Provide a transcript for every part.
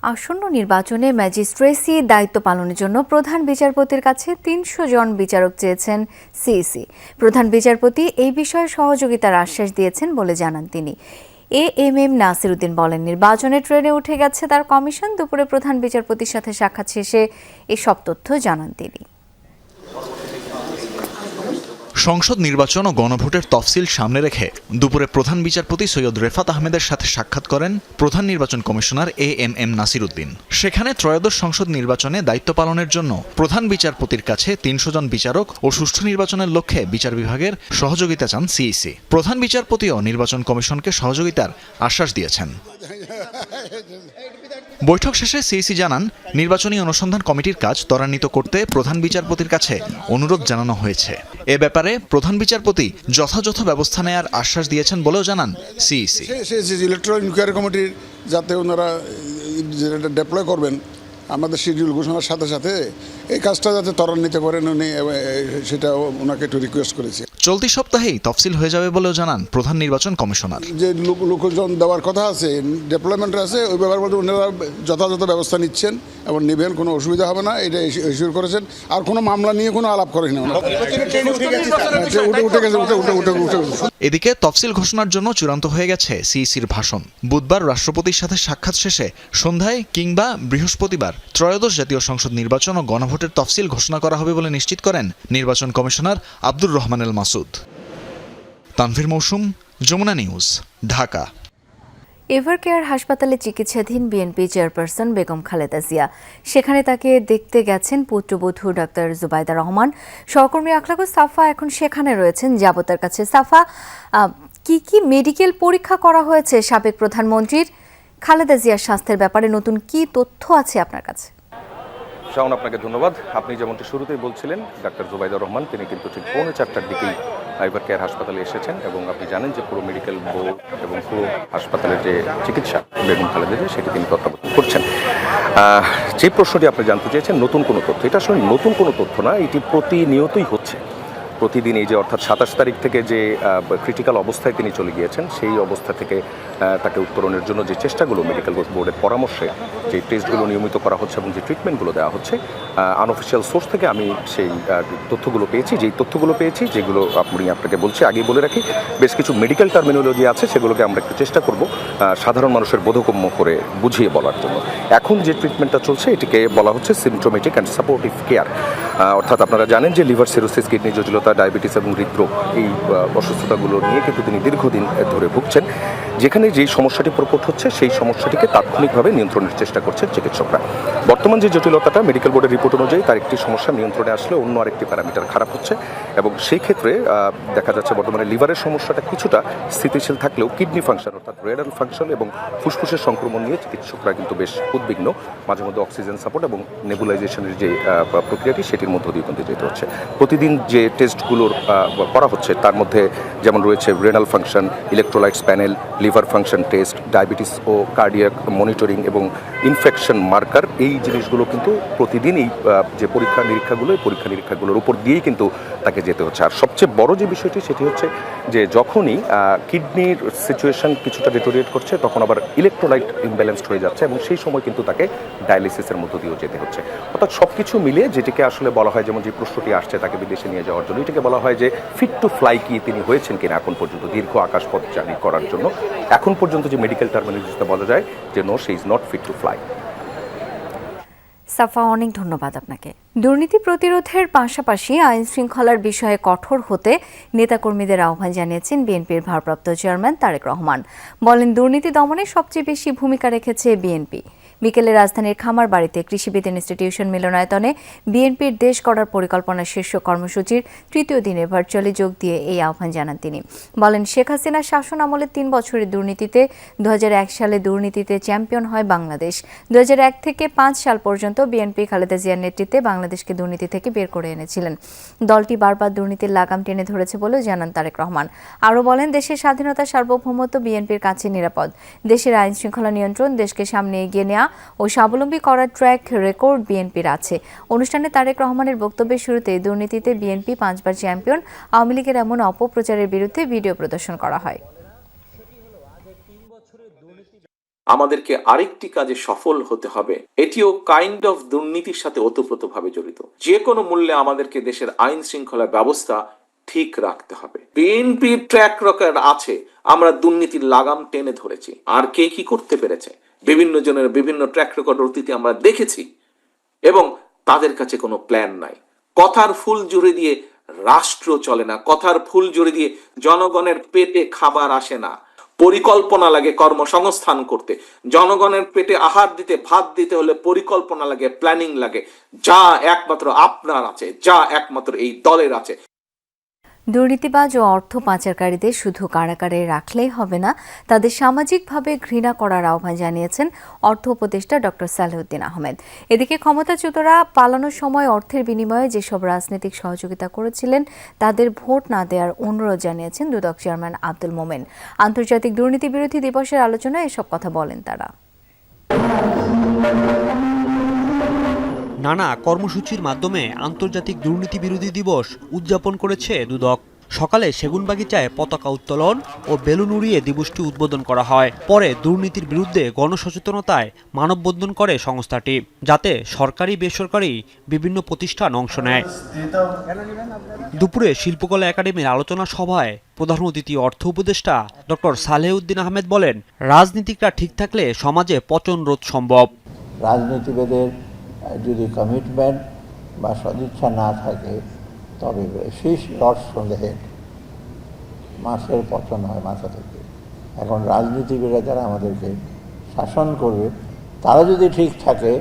আসন্ন নির্বাচনে ম্যাজিস্ট্রেসি দায়িত্ব পালনের জন্য প্রধান বিচারপতির কাছে ৩০০ জন বিচারক চেয়েছেন সিইসি। প্রধান বিচারপতি এই বিষয়ে সহযোগিতার আশ্বাস দিয়েছেন বলে জানান তিনি। এএমএম নাসির উদ্দিন বলেন, নির্বাচনে ট্রেনে উঠে গেছে তার কমিশন। দুপুরে প্রধান বিচারপতির সাথে সাক্ষাৎ শেষে এসব তথ্য জানান তিনি। সংসদ নির্বাচন ও গণভোটের তফসিল সামনে রেখে দুপুরে প্রধান বিচারপতি সৈয়দ রেফাত আহমেদের সাথে সাক্ষাৎ করেন প্রধান নির্বাচন কমিশনার এএমএম নাসির উদ্দিন। সেখানে ত্রয়োদশ সংসদ নির্বাচনে দায়িত্ব পালনের জন্য প্রধান বিচারপতির কাছে ৩০০ জন বিচারক ও সুষ্ঠু নির্বাচনের লক্ষ্যে বিচার বিভাগের সহযোগিতা চান সিইসি। প্রধান বিচারপতিও নির্বাচন কমিশনকে সহযোগিতার আশ্বাস দিয়েছেন। বৈঠক শেষে সিইসি জানান, নির্বাচনী অনুসন্ধান কমিটির কাজ ত্বরান্বিত করতে প্রধান বিচারপতির কাছে অনুরোধ জানানো হয়েছে। এ ব্যাপারে প্রধান বিচারপতি যথাযথ ব্যবস্থা নেয়ার আশ্বাস দিয়েছেন বলেও জানান সিইসি। ইলেকট্রাল ইনকোয়ারি কমিটির যাতে ওনারা ডেপ্লয় করবেন আমাদের শিডিউল ঘোষণার সাথে সাথে এই কাজটা যাতে ত্বরান্বিত করেন উনি, সেটা ওনাকে একটু রিকোয়েস্ট করেছে। চলতি সপ্তাহেই তফসিল হয়ে যাবে বলেও জানান প্রধান নির্বাচন কমিশনার। যে লোকজন দেওয়ার কথা আছে, ডেপ্লয়মেন্ট আছে, ওই ব্যাপারে ওনারা যথাযথ ব্যবস্থা নিচ্ছেন এবং নেবেন, কোনো অসুবিধা হবে না, এটা ইস্যুর করেছেন। আর কোনো মামলা নিয়ে কোনো আলাপ করেন না। এদিকে তফসিল ঘোষণার জন্য চূড়ান্ত হয়ে গেছে সিইসির ভাষণ। বুধবার রাষ্ট্রপতির সাথে সাক্ষাৎ শেষে সন্ধ্যায় কিংবা বৃহস্পতিবার ত্রয়োদশ জাতীয় সংসদ নির্বাচন ও গণভোটের তফসিল ঘোষণা করা হবে বলে নিশ্চিত করেন নির্বাচন কমিশনার আব্দুর রহমান এল মাসুদ। তানভীর মৌসুম, যমুনা নিউজ, ঢাকা। এভারকেয়ার হাসপাতালে চিকিৎসাধীন বিএনপি চেয়ারপারসন বেগম খালেদা জিয়া। সেখানে তাকে দেখতে গেছেন পুত্রবধূ ডাক্তার জুবাইদা রহমান। সহকর্মী আখলাকুস সাফা এখন সেখানে রয়েছেন, যাব তার কাছে। সাফা, কি মেডিকেল পরীক্ষা করা হয়েছে সাবেক প্রধানমন্ত্রীর? খালেদা জিয়ার স্বাস্থ্যের ব্যাপারে নতুন কি তথ্য আছে আপনার কাছে? শাওন, আপনাকে ধন্যবাদ। আপনি যেমনটি শুরুতেই বলছিলেন, ডাক্তার জুবাইদা রহমান তিনি কিন্তু ঠিক 3:45টার দিকেই এভারকেয়ার হাসপাতালে এসেছেন এবং আপনি জানেন যে পুরো মেডিকেল বোর্ড এবং পুরো হাসপাতালের যে চিকিৎসা বেগম খালেদা জিয়া সেটি তিনি তত্ত্বাবধান করছেন। যে প্রশ্নটি আপনি জানতে চেয়েছেন নতুন কোনো তথ্য, এটা আসলে নতুন কোনো তথ্য না, এটি প্রতিনিয়তই হচ্ছে। প্রতিদিন এই যে অর্থাৎ 27 তারিখ থেকে যে ক্রিটিক্যাল অবস্থায় তিনি চলে গিয়েছেন, সেই অবস্থা থেকে তাকে উত্তরণের জন্য যে চেষ্টাগুলো মেডিকেল বোর্ডের পরামর্শে যে টেস্টগুলো নিয়মিত করা হচ্ছে এবং যে ট্রিটমেন্টগুলো দেওয়া হচ্ছে, আনঅফিসিয়াল সোর্স থেকে আমি সেই তথ্যগুলো পেয়েছি। যেই তথ্যগুলো পেয়েছি, যেগুলো আপনাকে বলছি, আগেই বলে রাখি, বেশ কিছু মেডিকেল টার্মিনোলজি আছে, সেগুলোকে আমরা একটু চেষ্টা করব সাধারণ মানুষের বোধগম্য করে বুঝিয়ে বলার জন্য। এখন যে ট্রিটমেন্টটা চলছে এটিকে বলা হচ্ছে সিমটোমেটিক অ্যান্ড সাপোর্টিভ কেয়ার। অর্থাৎ আপনারা জানেন যে লিভার সিরোসিস, কিডনি জটিলতা, ডায়াবেটিস এবং হৃদরোগ, এই অসুস্থতাগুলো নিয়ে কিন্তু তিনি দীর্ঘদিন ধরে ভুগছেন। যেখানে যেই সমস্যাটি প্রকট হচ্ছে সেই সমস্যাটিকে তাৎক্ষণিকভাবে নিয়ন্ত্রণের চেষ্টা করছেন চিকিৎসকরা। বর্তমান যে জটিলতাটা, মেডিকেল বোর্ডের রিপোর্ট অনুযায়ী তার একটি সমস্যা নিয়ন্ত্রণে আসলে অন্য আরেকটি প্যারামিটার খারাপ হচ্ছে এবং সেই ক্ষেত্রে দেখা যাচ্ছে বর্তমানে লিভারের সমস্যাটা কিছুটা স্থিতিশীল থাকলেও কিডনি ফাংশন অর্থাৎ রেনাল ফাংশন এবং ফুসফুসের সংক্রমণ নিয়ে চিকিৎসকরা কিন্তু বেশ উদ্বিগ্ন। মাঝে মধ্যে অক্সিজেন সাপোর্ট এবং নেবুলাইজেশনের যে প্রক্রিয়াটি সেটির মধ্য দিয়ে কিন্তু যেতে হচ্ছে। প্রতিদিন যে টেস্টগুলোর করা হচ্ছে তার মধ্যে যেমন রয়েছে renal function, electrolytes panel, liver function test, diabetes ও কার্ডিয়াক মনিটরিং এবং ইনফেকশন মার্কার, এই জিনিসগুলো কিন্তু প্রতিদিন এই যে পরীক্ষা নিরীক্ষাগুলোর উপর দিয়েই কিন্তু তাকে যেতে হচ্ছে। আর সবচেয়ে বড় যে বিষয়টি সেটি হচ্ছে যে যখনই কিডনির সিচুয়েশন কিছুটা ডিটোরিয়েট করছে তখন আবার ইলেকট্রোলাইট ইমব্যালেন্সড হয়ে যাচ্ছে এবং সেই সময় কিন্তু তাকে ডায়ালিসিসের মধ্য দিয়েও যেতে হচ্ছে। অর্থাৎ সব কিছু মিলিয়ে যেটিকে আসলে বলা হয়, যেমন যে প্রশ্নটি আসছে তাকে বিদেশে নিয়ে যাওয়ার জন্য, এটাকে বলা হয় যে ফিট টু ফ্লাই কি তিনি হয়েছেন কিনা এখন পর্যন্ত দীর্ঘ আকাশপথ জার্নি করার জন্য। এখন পর্যন্ত যে মেডিকেল টার্মিনোলজিতে বলা যায় যে no, she is not fit to fly. Safa, অনেক ধন্যবাদ আপনাকে। দুর্নীতি প্রতিরোধের পাশাপাশি আইন শৃঙ্খলার বিষয়ে কঠোর হতে নেতাকর্মীদের আহ্বান জানিয়েছেন বিএনপির ভারপ্রাপ্ত চেয়ারম্যান তারেক রহমান। বলেন, দুর্নীতি দমনে সবচেয়ে বেশি ভূমিকা রেখেছে বিএনপি। বিকেলে রাজধানীর খামারবাড়িতে কৃষিবিদ ইনস্টিটিউশন মিলনায়তনে বিএনপির দেশ গড়ার পরিকল্পনা শীর্ষ কর্মসূচির তৃতীয় দিনে ভার্চুয়ালি যোগ দিয়ে এই আহ্বান জানান তিনি। বলেন, শেখ হাসিনার শাসন আমলে 3 বছরের দুর্নীতিতে 2001 সালে দুর্নীতিতে চ্যাম্পিয়ন হয় বাংলাদেশ। 2001 থেকে 5 সাল পর্যন্ত বিএনপি খালেদা জিয়ার নেতৃত্বে বাংলাদেশকে দুর্নীতি থেকে বের করে এনেছিলেন। দলটি বারবার দুর্নীতির লাগাম টেনে ধরেছে বলেও জানান তারেক রহমান। আরও বলেন, দেশের স্বাধীনতা সার্বভৌমত্ব বিএনপির কাছে নিরাপদ। দেশের আইন শৃঙ্খলা নিয়ন্ত্রণ, দেশকে সামনে এগিয়ে নেওয়া ও স্বাবলম্বী করার ট্র্যাক রেকর্ড বিএনপির আছে। অনুষ্ঠানে তারেক রহমানের বক্তব্যের শুরুতে দুর্নীতিতে বিএনপি 5 বার চ্যাম্পিয়ন, আওয়ামী লীগের এমন অপপ্রচারের বিরুদ্ধে ভিডিও প্রদর্শন করা হয়। আমাদেরকে আরেকটি কাজে সফল হতে হবে, এটিও কাইন্ড অফ দুর্নীতির সাথে ওতপ্রোতভাবে জড়িত। যে কোনো মূল্যে আমাদেরকে দেশের আইন শৃঙ্খলা ব্যবস্থা ঠিক রাখতে হবে। বিএনপির ট্র্যাক রেকর্ড আছে, আমরা দুর্নীতির লাগাম টেনে ধরেছি। আর কে কি করতে পেরেছে, বিভিন্ন জনের বিভিন্ন ট্র্যাক রেকর্ড অতীতে আমরা দেখেছি, এবং তাদের কাছে কোনো প্ল্যান নাই। কথার ফুল জুড়ে দিয়ে রাষ্ট্র চলে না, কথার ফুল জুড়ে দিয়ে জনগণের পেটে খাবার আসে না। পরিকল্পনা লাগে কর্মসংস্থান করতে, জনগণের পেটে আহার দিতে, ভাত দিতে হলে পরিকল্পনা লাগে, প্ল্যানিং লাগে, যা একমাত্র আপনার আছে, যা একমাত্র এই দলের আছে। দুর্নীতিবাজ ও অর্থ পাচারকারীদের শুধু কারাগারে রাখলেই হবে না, তাদের সামাজিকভাবে ঘৃণা করার আহ্বান জানিয়েছেন অর্থ উপদেষ্টা ডক্টর সালেহউদ্দিন আহমেদ। এদিকে ক্ষমতাচ্যুতরা পালানোর সময় অর্থের বিনিময়ে যেসব রাজনৈতিক সহযোগিতা করেছিলেন তাদের ভোট না দেওয়ার অনুরোধ জানিয়েছেন দুদক চেয়ারম্যান আব্দুল মোমেন। আন্তর্জাতিক দুর্নীতি বিরোধী দিবসের আলোচনায় এসব কথা বলেন তারা। নানা কর্মসূচির মাধ্যমে আন্তর্জাতিক দুর্নীতি বিরোধী দিবস উদযাপন করেছে দুদক। সকালে সেগুনবাগিচায় পতাকা উত্তোলন ও বেলুন উড়িয়ে দিবসটি উদ্বোধন করা হয়। পরে দুর্নীতির বিরুদ্ধে গণসচেতনতায় মানববন্ধন করে সংস্থাটি, যাতে সরকারি বেসরকারি বিভিন্ন প্রতিষ্ঠান অংশ নেয়। দুপুরে শিল্পকলা একাডেমির আলোচনা সভায় প্রধান অতিথি অর্থ উপদেষ্টা ডক্টর সালেহউদ্দিন আহমেদ বলেন, রাজনীতিকরা ঠিক থাকলে সমাজে পতন রোধ সম্ভব। রাজনীতিবিদের যদি কমিটমেন্ট বা সদিচ্ছা না থাকে তবে শীষ লর্ডস ফ্রম দ্য হেড, মাছের পতন হয় মাথা থেকে। এখন রাজনীতিবিদরা যারা আমাদেরকে শাসন করবে তারা যদি ঠিক থাকে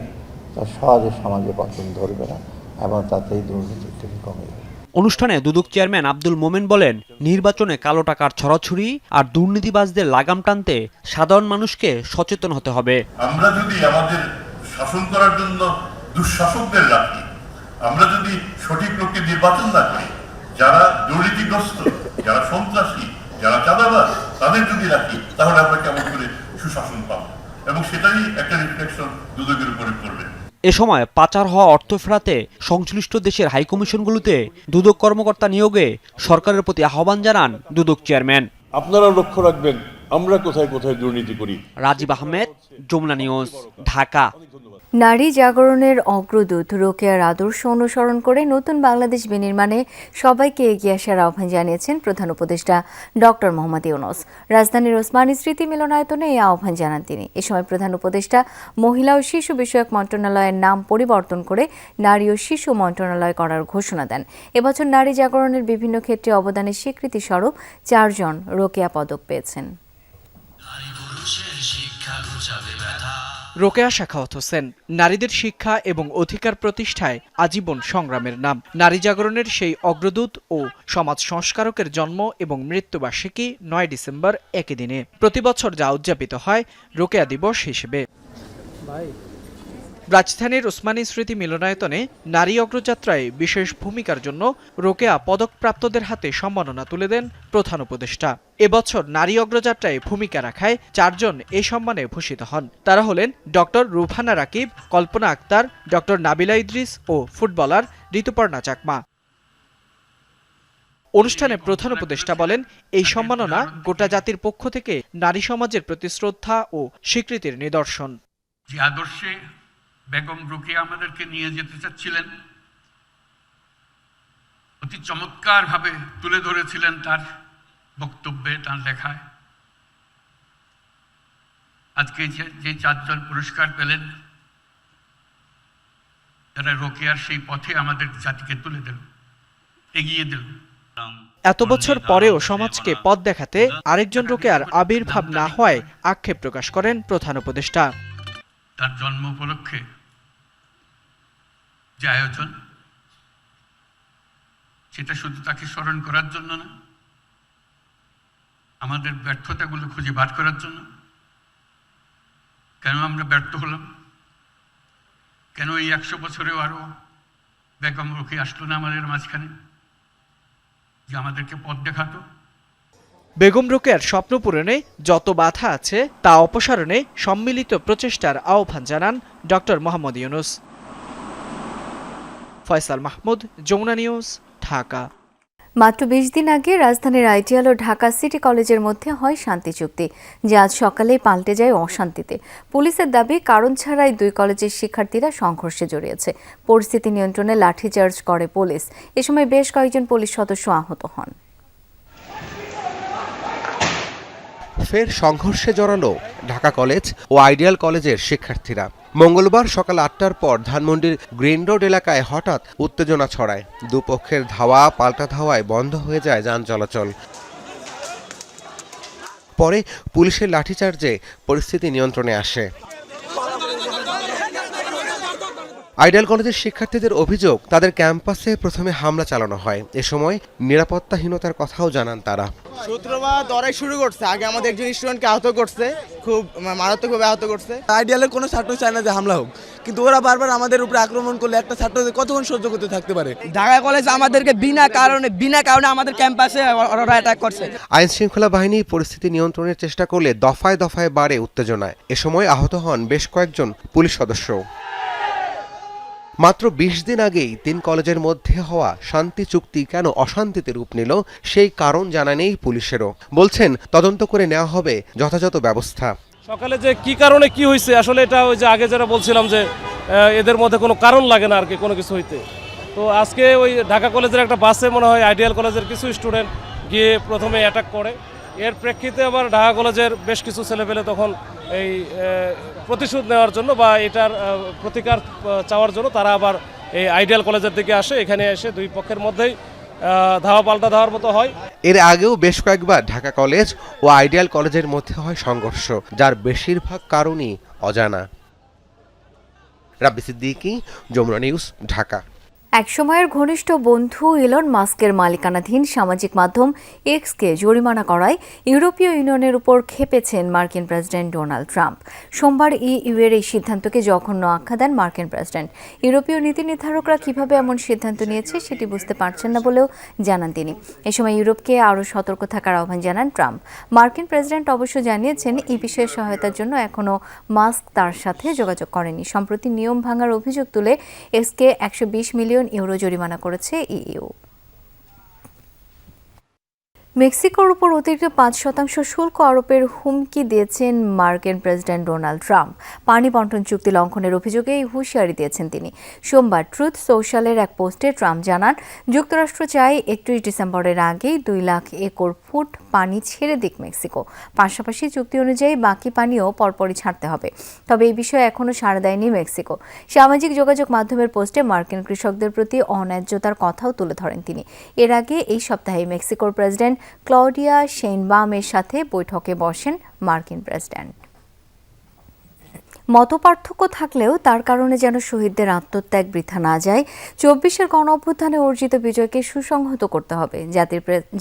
তা সহজে সমাজে পতন ধরবে না এবং তাতেই দুর্নীতি থেকে কমে যাবে। অনুষ্ঠানে দুদক চেয়ারম্যান আব্দুল মোমেন বলেন, নির্বাচনে কালো টাকার ছড়াছড়ি আর দুর্নীতিবাজদের লাগাম টানতে সাধারণ মানুষকে সচেতন হতে হবে। আমরা যদি আমাদের শাসন করার জন্য দুঃশাসকদের রাখি, আমরা যদি সঠিক লোককে নির্বাচন না করি, যারা দুর্নীতিগ্রস্ত, যারা সন্ত্রাসী, যারা চাঁদাবাজ, তাদের যদি রাখি, তাহলে আমরা কেমন করে সুশাসন পাবো? এবং সেটাই একটা রিফ্লেকশন দুদকের উপরে পড়বে। এ সময় পাচার হওয়া অর্থ ফেরাতে সংশ্লিষ্ট দেশের হাইকমিশনগুলোতে দুদক কর্মকর্তা নিয়োগে সরকারের প্রতি আহ্বান জানান দুদক চেয়ারম্যান। আপনারা লক্ষ্য রাখবেন আমরা কোথায় কোথায় দুর্নীতি করি। রাজীব আহমেদ, যমুনা নিউজ, ঢাকা। নারী জাগরণের অগ্রদূত রোকেয়ার আদর্শ অনুসরণ করে নতুন বাংলাদেশ বিনির্মাণে সবাইকে এগিয়ে আসার আহ্বান জানিয়েছেন প্রধান উপদেষ্টা ডক্টর মোহাম্মদ ইউনূস। রাজধানীর ওসমানী স্মৃতি মিলনায়তনে এই আহ্বান জানান তিনি। এ সময় প্রধান উপদেষ্টা মহিলা ও শিশু বিষয়ক মন্ত্রণালয়ের নাম পরিবর্তন করে নারী ও শিশু মন্ত্রণালয় করার ঘোষণা দেন। এবছর নারী জাগরণের বিভিন্ন ক্ষেত্রে অবদানের স্বীকৃতি স্বরূপ 4 জন রোকেয়া পদক পেয়েছেন। রোকেয়া সাখাওয়াত হোসেন নারীদের শিক্ষা এবং অধিকার প্রতিষ্ঠায় আজীবন সংগ্রামের নাম। নারী জাগরণের সেই অগ্রদূত ও সমাজ সংস্কারকের জন্ম এবং মৃত্যুবার্ষিকী 9 ডিসেম্বর একই দিনে। প্রতিবছর যা উদযাপিত হয় রোকেয়া দিবস হিসেবে। রাজধানীর ওসমানী স্মৃতি মিলনায়তনে নারী অগ্রযাত্রায় বিশেষ ভূমিকার জন্য রোকেয়া পদকপ্রাপ্তদের হাতে সম্মাননা তুলে দেন প্রধান উপদেষ্টা। এবছর নারী অগ্রযাত্রায় ভূমিকা রাখায় 4 জন এই সম্মানে ভূষিত হন। তারা হলেন ডক্টর রুফানা রাকিব, কল্পনা আক্তার, ডক্টর নাবিলা ইদ্রিস ও ফুটবলার ঋতুপর্ণা চাকমা। অনুষ্ঠানে প্রধান উপদেষ্টা বলেন, এই সম্মাননা গোটা জাতির পক্ষ থেকে নারী সমাজের প্রতি শ্রদ্ধা ও স্বীকৃতির নিদর্শন। যে আদর্শে বেগম রোকেয়া আমাদেরকে নিয়ে যেতে চাচ্ছিলেন, অতি চমৎকার ভাবে তুলে ধরেছিলেন তার বক্তব্যে, তার লেখায়। আজকে যে 4 জন পুরস্কার পেলেন, তারা রোকেয়ার সেই পথে আমাদের জাতিকে তুলে দিল, এগিয়ে দিল। এত বছর পরেও সমাজকে পথ দেখাতে আরেকজন রোকেয়ার আবির্ভাব না হওয়ায় আক্ষেপ প্রকাশ করেন প্রধান উপদেষ্টা। তার জন্ম উপলক্ষে যে আয়োজন, সেটা শুধু তাকে স্মরণ করার জন্য না, আমাদের ব্যর্থতাগুলো খুঁজে বার করার জন্য। কেন আমরা ব্যর্থ হলাম, কেন এই 100 বছরেও আরো বেগম রোকেয়া আসলো না আমাদের মাঝখানে, যে আমাদেরকে পথ দেখাতো। বেগম রোকেয়ার স্বপ্ন পূরণে যত বাধা আছে তা অপসারণে সম্মিলিত প্রচেষ্টার আহ্বান জানান ডক্টর মোহাম্মদ ইউনূস। ফয়সাল মাহমুদ, যমুনা নিউজ, ঢাকা। মাত্র ২০ দিন আগে রাজধানীর আইডিয়াল ও ঢাকা সিটি কলেজের মধ্যে হয় শান্তি চুক্তি, যা আজ সকালে পাল্টে যায় অশান্তিতে। পুলিশের দাবি, কারণ ছাড়াই দুই কলেজের শিক্ষার্থীরা সংঘর্ষে জড়িয়েছে। পরিস্থিতি নিয়ন্ত্রণে লাঠিচার্জ করে পুলিশ। এ সময় বেশ কয়েকজন পুলিশ সদস্য আহত হন। ফের সংঘর্ষে জড়ালো ঢাকা কলেজ ও আইডিয়াল কলেজের শিক্ষার্থীরা। মঙ্গলবার সকাল ৮টার পর ধানমন্ডির গ্রিন রোড এলাকায় হঠাৎ উত্তেজনা ছড়ায়। দুপক্ষের ধাওয়া পাল্টা ধাওয়ায় বন্ধ হয়ে যায় যান চলাচল। পরে পুলিশের লাঠিচার্জে পরিস্থিতি নিয়ন্ত্রণে আসে। আইডিয়াল কলেজের শিক্ষার্থীদের অভিযোগ, তাদের ক্যাম্পাসে প্রথমে হামলা চালানো হয়। এ সময় নিরাপত্তাহীনতার কথাও জানান তারা। সূত্রপাত ওরাই শুরু করছে, আগে আমাদের একজন স্টুডেন্টকে আহত করছে, খুব মারাত্মকভাবে আহত করছে। আইডিয়ালের কোনো ছাত্র চায় না যে হামলা হোক, কিন্তু ওরা বারবার আমাদের উপরে আক্রমণ করলে একটা ছাত্রদের কতক্ষণ সহ্য করতে থাকতে পারে। ঢাকা কলেজ আমাদেরকে বিনা কারণে আমাদের ক্যাম্পাসে ওরা অ্যাটাক করছে। আইন শৃঙ্খলা বাহিনী পরিস্থিতি নিয়ন্ত্রণের চেষ্টা করলে দফায় দফায় বাড়ে উত্তেজনায়। এ সময় আহত হন বেশ কয়েকজন পুলিশ সদস্য। মাত্র ২০ দিন আগেই ৩ কলেজের মধ্যে হওয়া শান্তি চুক্তি কেন অশান্তিতে রূপ নিল, সেই কারণ জানা নেই পুলিশেরও। বলছেন, তদন্ত করে নেওয়া হবে যথাযথ ব্যবস্থা। সকালে যে কি কারণে কি হয়েছে, আসলে এটা ওই যে আগে যারা বলছিলাম যে এদের মধ্যে কোনো কারণ লাগে না আর কি কোনো কিছু হইতে। তো আজকে ওই ঢাকা কলেজের একটা বাসে মনে হয় আইডিয়াল কলেজের কিছু স্টুডেন্ট গিয়ে প্রথমে অ্যাটাক করে। এর প্রেক্ষিতে আবার ঢাকা কলেজের বেশ কিছু ছেলেপেলে তখন এই প্রতিশোধ নেওয়ার জন্য বা এটার প্রতিকার চাওয়ার জন্য তারা আবার এই আইডিয়াল কলেজের দিকে আসে। এখানে এসে দুই পক্ষের মধ্যেই ধাওয়া পাল্টা ধাওয়ার মতো হয়। এর আগেও বেশ কয়েকবার ঢাকা কলেজ ও আইডিয়াল কলেজের মধ্যে হয় সংঘর্ষ, যার বেশিরভাগ কারণই অজানা। রাব্বি সিদ্দিকী, যমুনা নিউজ, ঢাকা। একসময়ের ঘনিষ্ঠ বন্ধু ইলন মাস্কের মালিকানাধীন সামাজিক মাধ্যম এক্সকে জরিমানা করায় ইউরোপীয় ইউনিয়নের উপর ক্ষেপেছেন মার্কিন প্রেসিডেন্ট ডোনাল্ড ট্রাম্প। সোমবার ইউএর এই সিদ্ধান্তকে জঘন্য আখ্যা দেন মার্কিন প্রেসিডেন্ট। ইউরোপীয় নীতি নির্ধারকরা কিভাবে এমন সিদ্ধান্ত নিয়েছে সেটি বুঝতে পারছেন না বলেও জানান তিনি। এ সময় ইউরোপকে আরও সতর্ক থাকার আহ্বান জানান ট্রাম্প। মার্কিন প্রেসিডেন্ট অবশ্য জানিয়েছেন, এই বিষয়ে সহায়তার জন্য এখনও মাস্ক তার সাথে যোগাযোগ করেনি। সম্প্রতি নিয়ম ভাঙার অভিযোগ তুলে এক্সকে ১২০ মিলিয়ন ইউরো জরিমানা করেছে ইইউ। মেক্সিকোর উপর অতিরিক্ত ৫% শুল্ক আরোপের হুমকি দিয়েছেন মার্কিন প্রেসিডেন্ট ডোনাল্ড ট্রাম্প। পানি বন্টন চুক্তি লঙ্ঘনের অভিযোগে এই হুঁশিয়ারি দিয়েছেন তিনি। সোমবার ট্রুথ সোশ্যালের এক পোস্টে ট্রাম্প জানান, যুক্তরাষ্ট্র চায় ৩১ ডিসেম্বরের আগেই ২ লাখ একর ফুট পানি ছেড়ে দিক মেক্সিকো। পাশাপাশি চুক্তি অনুযায়ী বাকি পানিও পরপরই ছাড়তে হবে। তবে এই বিষয়ে এখনও সাড়া দেয়নি মেক্সিকো। সামাজিক যোগাযোগ মাধ্যমের পোস্টে মার্কিন কৃষকদের প্রতি অন্যায্যতার কথাও তুলে ধরেন তিনি। এর আগে এই সপ্তাহে মেক্সিকোর প্রেসিডেন্ট ক্লডিয়া শেইনবামের সাথে বৈঠকে বসেন মার্কিন প্রেসিডেন্ট। মতপার্থক্য থাকলেও তার কারণে যেন শহীদদের আত্মত্যাগ বৃথা না যায়, ২৪-এর গণঅভ্যুত্থানে অর্জিত বিজয়কে সুসংহত করতে হবে।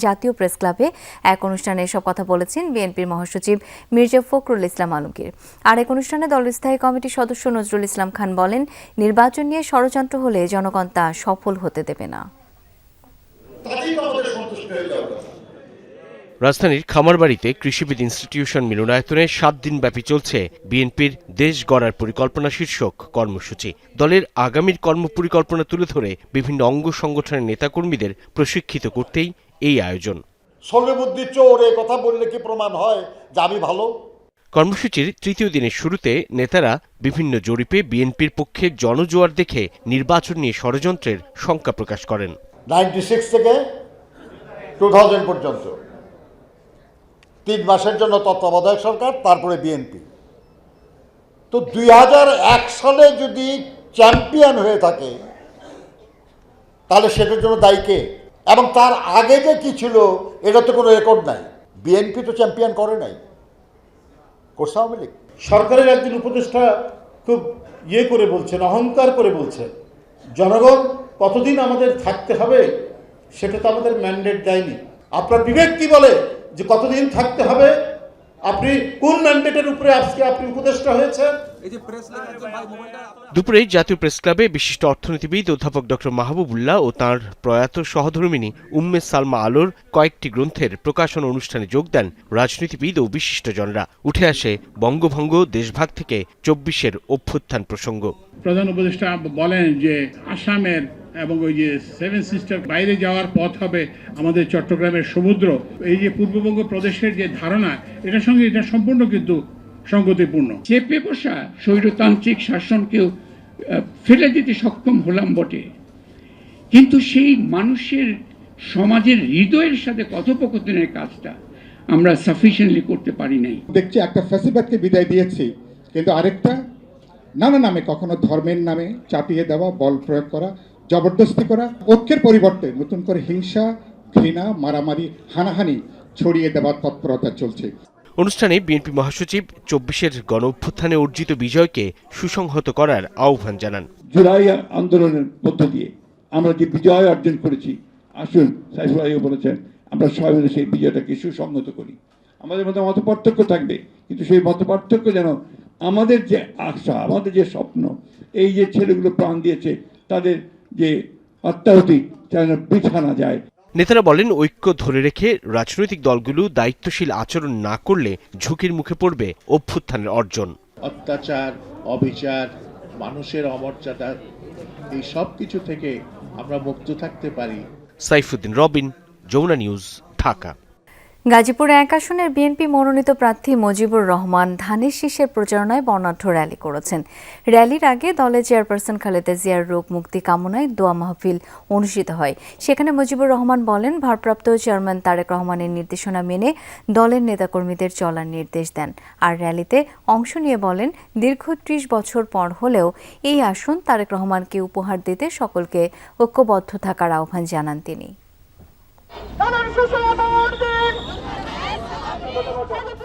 জাতীয় প্রেস ক্লাবে এক অনুষ্ঠানে এসব কথা বলেছেন বিএনপির মহাসচিব মির্জা ফখরুল ইসলাম আলমগীর। আরেক অনুষ্ঠানে দলের স্থায়ী কমিটির সদস্য নজরুল ইসলাম খান বলেন, নির্বাচন নিয়ে ষড়যন্ত্র হলে জনগণ তা সফল হতে দেবে না। রাজধানীর খামারবাড়িতে কৃষিবিদ ইনস্টিটিউশন মিলনায়তনে ৭ দিনব্যাপী চলছে বিএনপির দেশ গড়ার পরিকল্পনা শীর্ষক কর্মসূচি। দলের আগামীর কর্মপরিকল্পনা তুলে ধরে বিভিন্ন অঙ্গ সংগঠনের নেতাকর্মীদের প্রশিক্ষিত করতেই এই আয়োজন। সর্ববুদ্ধি চোর এই কথা বললে কি প্রমাণ হয় যে আমি ভালো? কর্মসূচির তৃতীয় দিনের শুরুতে নেতারা বিভিন্ন জরিপে বিএনপির পক্ষে জনজোয়ার দেখে নির্বাচন নিয়ে ষড়যন্ত্রের শঙ্কা প্রকাশ করেন। 96 থেকে 2000 পর্যন্ত 3 মাসের জন্য তত্ত্বাবধায়ক সরকার, তারপরে বিএনপি। তো 2001 সালে যদি চ্যাম্পিয়ন হয়ে থাকে তাহলে সেটার জন্য দায়ী কে? এবং তার আগে যে কি ছিল এটা তো কোনো রেকর্ড নাই। বিএনপি তো চ্যাম্পিয়ন করে নাই, করছে আওয়ামী লীগ। সরকারের একজন উপদেষ্টা খুব করে বলছেন, অহংকার করে বলছেন, জনগণ কতদিন আমাদের থাকতে হবে সেটা তো আমাদের ম্যান্ডেট দেয়নি। আপনার বিবেক কি বলে যে কতদিন থাকতে হবে? আপনি কোন ম্যান্ডেটের উপরে আজকে আপনি উপদেষ্টা হয়েছেন? দুপুরে জাতীয় প্রেস ক্লাবে বিশিষ্ট অর্থনীতিবিদ অধ্যাপক ডক্টর মাহবুবুল্লাহ ও তাঁর প্রয়াত সহধর্মিণী উম্মে সালমা আলোর কয়েকটি গ্রন্থের প্রকাশন অনুষ্ঠানে যোগ দেন রাজনীতিবিদ ও বিশিষ্টজনরা। উঠে আসে বঙ্গভঙ্গ, দেশভাগ থেকে 24-এর অভ্যুত্থান প্রসঙ্গ। প্রধান উপদেষ্টা বলেন যে আসামের এবং ওই যে সেভেন সিস্টার বাইরে যাওয়ার পথ হবে আমাদের চট্টগ্রামের সমুদ্র, এই যে পূর্ববঙ্গ প্রদেশের যে ধারণা, এটার সঙ্গে এটা সম্পূর্ণ কিন্তু সংগতিপূর্ণ। চেপে বসা স্বৈরতান্ত্রিক শাসনকেও ফেলে দিতে সক্ষম হলাম বটে, কিন্তু সেই মানুষের সমাজের হৃদয়ের সাথে কথোপকথনের কাজটা আমরা সাফিসিয়েন্টলি করতে পারি নাই। দেখছি একটা ফ্যাসিবাদকে বিদায় দিয়েছি, কিন্তু আরেকটা নানা নামে, কখনো ধর্মের নামে চাপিয়ে দেওয়া, বল প্রয়োগ করা, জবরদস্তি করা, ঐক্যের পরিবর্তে নতুন করে হিংসা, ঘৃণা, মারামারি, হানাহানি ছড়িয়ে দেওয়ার তৎপরতা চলছে। অনুষ্ঠানে বিএনপি মহাসচিব ২৪-এর গণ অভ্যুত্থানে অর্জিত বিজয়কে সুসংহত করার আহ্বান জানান। জুলাই আন্দোলনের মধ্য দিয়ে আমরা যে বিজয় অর্জন করেছি, আসুন সাইফুল ভাইও বলেছেন, আমরা সবাই মিলে সেই বিজয়টাকে সুসংহত করি। আমাদের মধ্যে মত পার্থক্য থাকবে, কিন্তু সেই মত পার্থক্য যেন আমাদের যে আশা, আমাদের যে স্বপ্ন, এই যে ছেলেগুলো প্রাণ দিয়েছে তাদের যে আত্মাহুতি যেন বৃথা না যায়। নেতারা বলেন, ঐক্য ধরে রেখে রাজনৈতিক দলগুলো দায়িত্বশীল আচরণ না করলে ঝুঁকির মুখে পড়বে অভ্যুত্থানের অর্জন। অত্যাচার, অবিচার, মানুষের অমর্যাদা, এই সব কিছু থেকে আমরা মুক্ত থাকতে পারি। সাইফুদ্দিন রবিন, যমুনা নিউজ, ঢাকা। গাজীপুর ১ আসনের বিএনপি মনোনীত প্রার্থী মুজিবুর রহমান ধানের শীষের প্রচারণায় বর্ণাঢ্য র্যালি করেছেন। র্যালির আগে দলের চেয়ারপারসন খালেদা জিয়ার রোগ মুক্তি কামনায় দোয়া মাহফিল অনুষ্ঠিত হয়। সেখানে মুজিবুর রহমান বলেন, ভারপ্রাপ্ত চেয়ারম্যান তারেক রহমানের নির্দেশনা মেনে দলের নেতাকর্মীদের চলার নির্দেশ দেন। আর র্যালিতে অংশ নিয়ে বলেন, দীর্ঘ ৩০ বছর পর হলেও এই আসন তারেক রহমানকে উপহার দিতে সকলকে ঐক্যবদ্ধ থাকার আহ্বান জানান তিনি।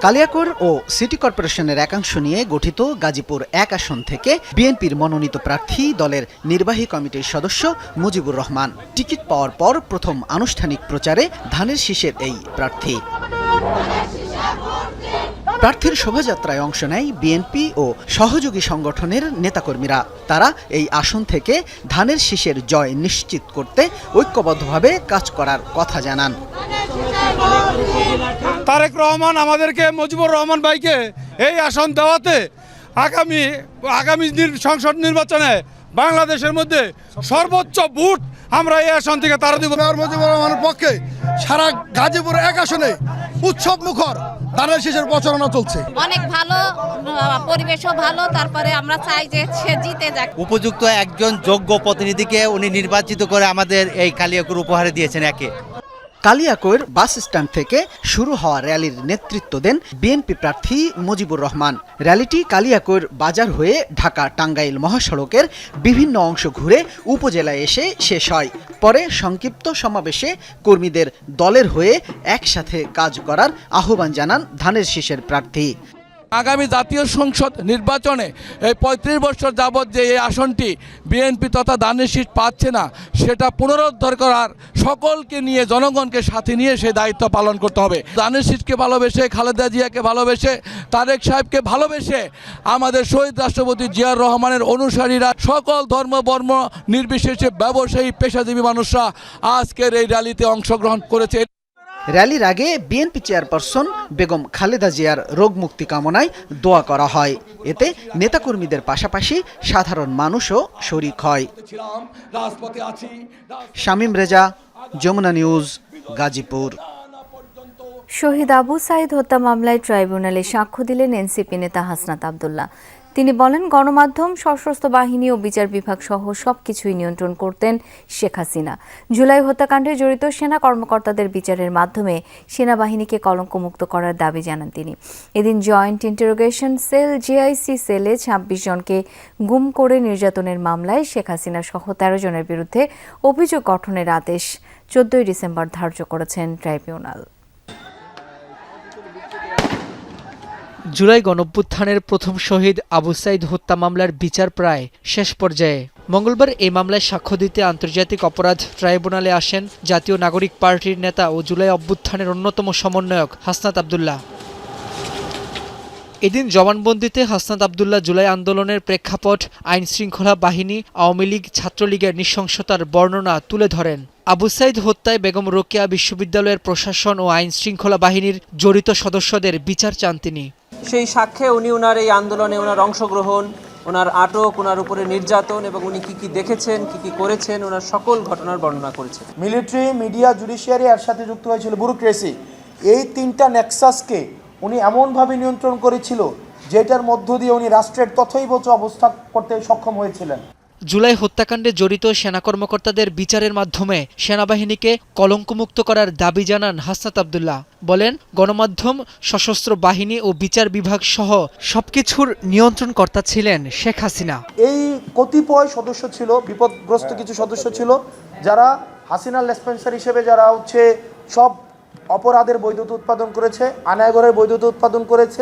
কালিয়াকৈর ও সিটি কর্পোরেশনের একাংশ নিয়ে গঠিত গাজীপুর ১ আসন থেকে বিএনপির মনোনীত প্রার্থী দলের নির্বাহী কমিটির সদস্য মুজিবুর রহমান। টিকিট পাওয়ার পর প্রথম আনুষ্ঠানিক প্রচারে ধানের শীষের এই প্রার্থী। প্রার্থীর শোভাযাত্রায় অংশ নেয় বিএনপি ও সহযোগী সংগঠনের নেতাকর্মীরা। তারা এই আসন থেকে ধানের শীষের জয় নিশ্চিত করতে ঐক্যবদ্ধভাবে কাজ করার কথা জানান। তারেক রহমান আমাদেরকে, মুজিবুর রহমান ভাইকে এই আসন দেওয়াতে আগামী সংসদ নির্বাচনে বাংলাদেশের মধ্যে সর্বোচ্চ ভোট আমরা এই আসন থেকে তারা দিব। মুজিবুর রহমানের পক্ষে সারা গাজীপুর ১ আসনে উৎসব মুখর ধানের শীষের প্রচারণা চলছে। অনেক ভালো, পরিবেশও ভালো। তারপরে আমরা চাই যে সে জিতে যাক। উপযুক্ত একজন যোগ্য প্রতিনিধিকে উনি নির্বাচিত করে আমাদের এই কালিয়াকৈর উপহারে দিয়েছেন। একে কালিয়াকৈর বাস স্ট্যান্ড থেকে শুরু হওয়া র্যালির নেতৃত্ব দেন বিএনপি প্রার্থী মুজিবুর রহমান। র্যালিটি কালিয়াকৈর বাজার হয়ে ঢাকা টাঙ্গাইল মহাসড়কের বিভিন্ন অংশ ঘুরে উপজেলায় এসে শেষ হয়। পরে সংক্ষিপ্ত সমাবেশে কর্মীদের দলের হয়ে একসাথে কাজ করার আহ্বান জানান ধানের শীষের প্রার্থী। আগামী জাতীয় সংসদ নির্বাচনে এই ৩৫ বছর যাবৎ যে এই আসনটি বিএনপি তথা ধানের শীষ পাচ্ছে না, সেটা পুনরুদ্ধার করার সকলকে নিয়ে, জনগণকে সাথে নিয়ে সেই দায়িত্ব পালন করতে হবে। ধানের শীষকে ভালোবেসে, খালেদা জিয়াকে ভালোবেসে, তারেক সাহেবকে ভালোবেসে আমাদের শহীদ রাষ্ট্রপতি জিয়াউর রহমানের অনুসারীরা, সকল ধর্ম বর্ণ নির্বিশেষে ব্যবসায়ী পেশাজীবী মানুষরা আজকের এই র্যালিতে অংশগ্রহণ করেছে। র্যালির আগে বিএনপি চেয়ারপারসন বেগম খালেদা জিয়ার রোগ মুক্তি কামনায় দোয়া করা হয়। এতে নেতাকর্মীদের পাশাপাশি সাধারণ মানুষও শরিক হয়। শামীম রেজা, যমুনা নিউজ, গাজীপুর। শহীদ আবু সাইদ হত্যা মামলায় ট্রাইব্যুনালে সাক্ষ্য দিলেন এনসিপি নেতা হাসনাত আব্দুল্লাহ। তিনি বলেন, গণমাধ্যম, সশস্ত্র বাহিনী ও বিচার বিভাগ সহ সবকিছুই নিয়ন্ত্রণ করতেন শেখ হাসিনা। জুলাই হত্যাকাণ্ডে জড়িত সেনা কর্মকর্তাদের বিচারের মাধ্যমে সেনাবাহিনীকে কলঙ্কমুক্ত করার দাবি জানান তিনি। এদিন জয়েন্ট ইন্টারোগেশন সেল জেআইসি সেলে ২৬ জনকে গুম করে নির্যাতনের মামলায় শেখ হাসিনা সহ ১৩ জনের বিরুদ্ধে অভিযোগ গঠনের আদেশ ১৪ ডিসেম্বর ধার্য করেছেন ট্রাইব্যুনাল। জুলাই গণঅভ্যুত্থানের প্রথম শহীদ আবু সাইদ হত্যা মামলার বিচার প্রায় শেষ পর্যায়ে। মঙ্গলবার এই মামলায় সাক্ষ্য দিতে আন্তর্জাতিক অপরাধ ট্রাইব্যুনালে আসেন জাতীয় নাগরিক পার্টির নেতা ও জুলাই অভ্যুত্থানের অন্যতম সমন্বয়ক হাসনাত আব্দুল্লাহ। এদিন জবানবন্দিতে হাসনাত আব্দুল্লাহ জুলাই আন্দোলনের প্রেক্ষাপট, আইন শৃঙ্খলা বাহিনী, আওয়ামী লীগ, ছাত্রলীগের নৃশংসতার বর্ণনা তুলে ধরেন। আবু সাইদ হত্যায় বেগম রোকেয়া বিশ্ববিদ্যালয়ের প্রশাসন ও আইন শৃঙ্খলা বাহিনীর জড়িত সদস্যদের বিচার চান তিনি। সেই সাক্ষ্যে উনি ওনার এই আন্দোলনে ওনার অংশগ্রহণ ওনার আটক, ওনার উপরে নির্যাতন এবং উনি কি কি দেখেছেন, কি কি করেছেন, ওনার সকল ঘটনার বর্ণনা করেছেন। মিলিটারি, মিডিয়া, জুডিশিয়ারি এর সাথে যুক্ত হয়েছিল ব্যুরোক্রেসি। এই তিনটা নেক্সাসকে উনি এমনভাবে নিয়ন্ত্রণ করেছিল যেটার মধ্য দিয়ে উনি রাষ্ট্রের তথৈবচ অবস্থা করতে সক্ষম হয়েছিলেন। জুলাই হত্যাকাণ্ডে জড়িত সেনা কর্মকর্তাদের বিচারের মাধ্যমে সেনাবাহিনীকে কলঙ্কমুক্ত করার দাবি জানান হাসনাত আব্দুল্লাহ। বলেন, গণমাধ্যম, সশস্ত্র বাহিনী ও বিচার বিভাগ সহ সবকিছুর নিয়ন্ত্রণকর্তা ছিলেন শেখ হাসিনা। এই কতিপয় সদস্য ছিল, বিপদগ্রস্ত কিছু সদস্য ছিল যারা হাসিনার লেসপেন্সার হিসেবে যারা সব অপরাধের বৈধতা উৎপাদন করেছে, আনায়গরের বৈধতা উৎপাদন করেছে।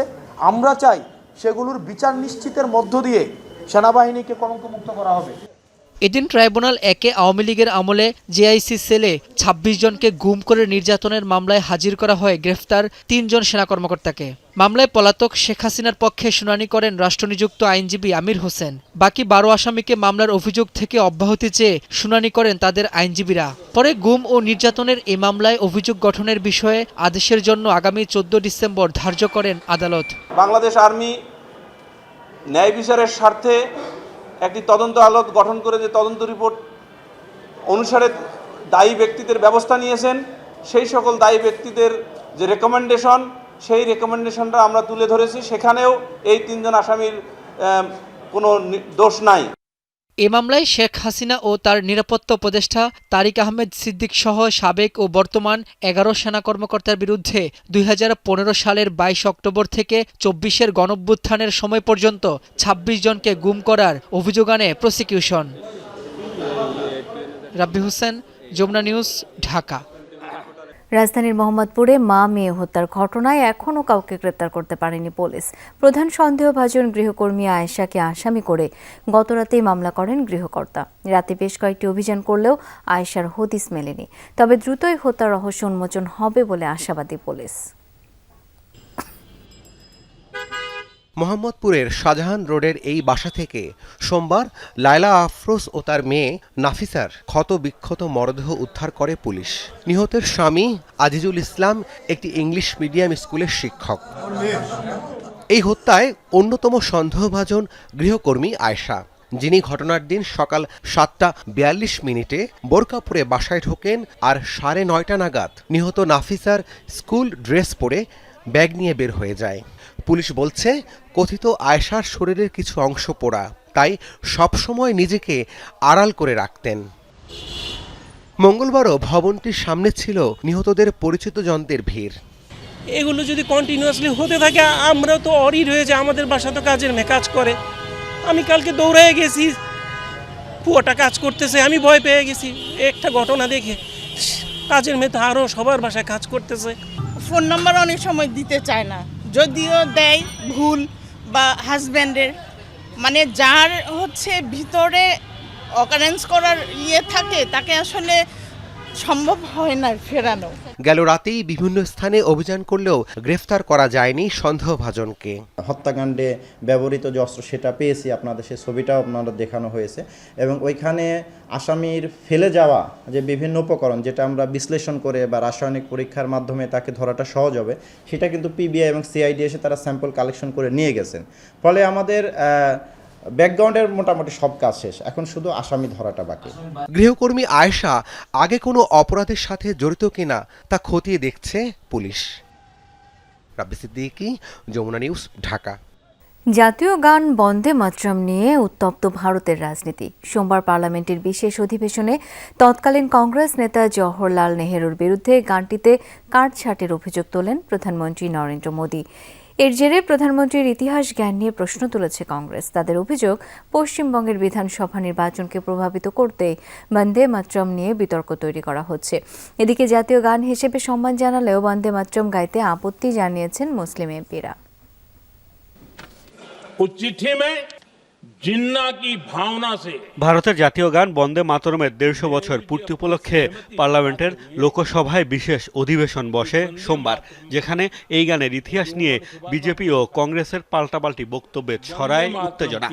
আমরা চাই সেগুলোর বিচার নিশ্চিতের মধ্য দিয়ে সেনাবাহিনীকে কলঙ্কমুক্ত করা হবে। এদিন ট্রাইব্যুনাল একে আওয়ামী লীগের আমলে জেআইসি সেলে ২৬ জনকে গুম করে নির্যাতনের মামলায় হাজির করা হয় গ্রেফতার ৩ জন সেনা কর্মকর্তাকে। মামলায় পলাতক শেখ হাসিনার পক্ষে শুনানি করেন রাষ্ট্রনিযুক্ত আইনজীবী আমির হোসেন। বাকি ১২ আসামিকে মামলার অভিযোগ থেকে অব্যাহতি চেয়ে শুনানি করেন তাদের আইনজীবীরা। পরে গুম ও নির্যাতনের এই মামলায় অভিযোগ গঠনের বিষয়ে আদেশের জন্য আগামী ১৪ ডিসেম্বর ধার্য করেন আদালত। বাংলাদেশ আর্মি ন্যায় বিচারের স্বার্থে একটি তদন্ত আদালত গঠন করে যে তদন্ত রিপোর্ট অনুসারে দায়ী ব্যক্তিদের ব্যবস্থা নিয়েছেন, সেই সকল দায়ী ব্যক্তিদের যে রেকমেন্ডেশন, সেই রেকমেন্ডেশনটা আমরা তুলে ধরেছি। সেখানেও এই ৩ জন আসামির কোনো দোষ নাই। এ মামলায় শেখ হাসিনা ও তার নিরাপত্তা উপদেষ্টা তারিক আহমেদ সিদ্দিক সহ সাবেক ও বর্তমান ১১ সেনা কর্মকর্তার বিরুদ্ধে ২০১৫ সালের ২২ অক্টোবর থেকে ২৪-এর গণঅভ্যুত্থানের সময় পর্যন্ত ২৬ জনকে গুম করার অভিযোগ আনে প্রসিকিউশন। রাব্বি হোসেন, যমুনা নিউজ, ঢাকা। রাজধানীর মোহাম্মদপুরে মা মেয়ে হত্যার ঘটনায় এখনও কাউকে গ্রেপ্তার করতে পারেনি পুলিশ। প্রধান সন্দেহভাজন গৃহকর্মী আয়েশাকে আসামি করে গতরাতেই মামলা করেন গৃহকর্তা। রাতে বেশ কয়েকটি অভিযান করলেও আয়েশার হদিস মেলেনি। তবে দ্রুতই হত্যার রহস্য উন্মোচন হবে বলে আশাবাদী পুলিশ। মোহাম্মদপুরের শাহজাহান রোডের এই বাসা থেকে সোমবার লায়লা আফরোজ ও তার মেয়ে নাফিসার ক্ষত বিক্ষত মরদেহ উদ্ধার করে পুলিশ। নিহতের স্বামী আজিজুল ইসলাম একটি ইংলিশ মিডিয়াম স্কুলের শিক্ষক। এই হত্যায় অন্যতম সন্দেহভাজন গৃহকর্মী আয়েশা, যিনি ঘটনার দিন সকাল ৭:৪২ বোরকা পরে বাসায় ঢোকেন আর ৯:৩০ নাগাদ নিহত নাফিসার স্কুল ড্রেস পরে ব্যাগ নিয়ে বের হয়ে যায়। পুলিশ বলছে, কথিত আয়েশার শরীরের কিছু অংশ পোড়া, তাই সবসময় নিজেকে আড়াল করে রাখতেন। মঙ্গলবারও ভবনটির সামনে ছিল নিহতদের পরিচিত জনদের ভিড়। এগুলো যদি কন্টিনিউয়াসলি হতে থাকে, আমরা তো অরিড হয়ে যায়। আমাদের বাসা তো কাজের মেয়ে কাজ করে। আমি কালকে দৌড়ায় গেছি, পুয়াটা কাজ করতেছে, আমি ভয় পেয়ে গেছি একটা ঘটনা দেখে। কাজের মেয়ে তো আরও সবার বাসায় কাজ করতেছে। ফোন নাম্বার অনেক সময় দিতে চায় না, যদিও দেয় ভুল বা হাজব্যান্ডের, মানে যার ভিতরে অকারেন্স করার থাকে তাকে আসলে সম্ভব হয় না ফেরানো। গেল রাতেই বিভিন্ন স্থানে অভিযান করলেও গ্রেফতার করা যায়নি সন্দেহভাজনকে। হত্যাকাণ্ডে ব্যবহৃত যে অস্ত্র সেটা পেয়েছি, আপনাদের সেই ছবিটাও আপনাদের দেখানো হয়েছে, এবং ওইখানে আসামির ফেলে যাওয়া যে বিভিন্ন উপকরণ, যেটা আমরা বিশ্লেষণ করে বা রাসায়নিক পরীক্ষার মাধ্যমে তাকে ধরাটা সহজ হবে, সেটা কিন্তু পিবিআই এবং সিআইডি এসে তারা স্যাম্পল কালেকশন করে নিয়ে গেছেন। ফলে আমাদের ব্যাকগ্রাউন্ডের মোটামুটি সব কাজ শেষ, এখন শুধু আসামি ধরাটা বাকি। গৃহকর্মী আয়েশা আগে কোনো অপরাধের সাথে জড়িত কিনা তা খতিয়ে দেখছে পুলিশ। রাব্বি সিদ্দিকী, যমুনা নিউজ, ঢাকা। জাতীয় গান বন্দে মাতরম নিয়ে উত্তপ্ত ভারতের রাজনীতি। সোমবার পার্লামেন্টের বিশেষ অধিবেশনে তৎকালীন কংগ্রেস নেতা জওহরলাল নেহরুর বিরুদ্ধে গানটিতে কাটছাঁটের অভিযোগ তোলেন প্রধানমন্ত্রী নরেন্দ্র মোদী। এর জেরে প্রধানমন্ত্রীর ইতিহাস জ্ঞান নিয়ে প্রশ্ন তুলেছে কংগ্রেস। তাদের অভিযোগ, পশ্চিমবঙ্গের বিধানসভা নির্বাচনকে প্রভাবিত করতে বন্দে মাতরম নিয়ে বিতর্ক তৈরি করা হচ্ছে। এদিকে জাতীয় গান হিসেবে সম্মান জানালেও বন্দে মাতরম গাইতে আপত্তি জানিয়েছেন মুসলিম এমপিরা। ভারতের জাতীয় গান বন্দে মাতরমের ১৫০ বছর পূর্তি উপলক্ষে পার্লামেন্টের লোকসভায় বিশেষ অধিবেশন বসে সোমবার, যেখানে এই গানের ইতিহাস নিয়ে বিজেপি ও কংগ্রেসের পাল্টাপাল্টি বক্তব্যে ছড়ায় উত্তেজনা।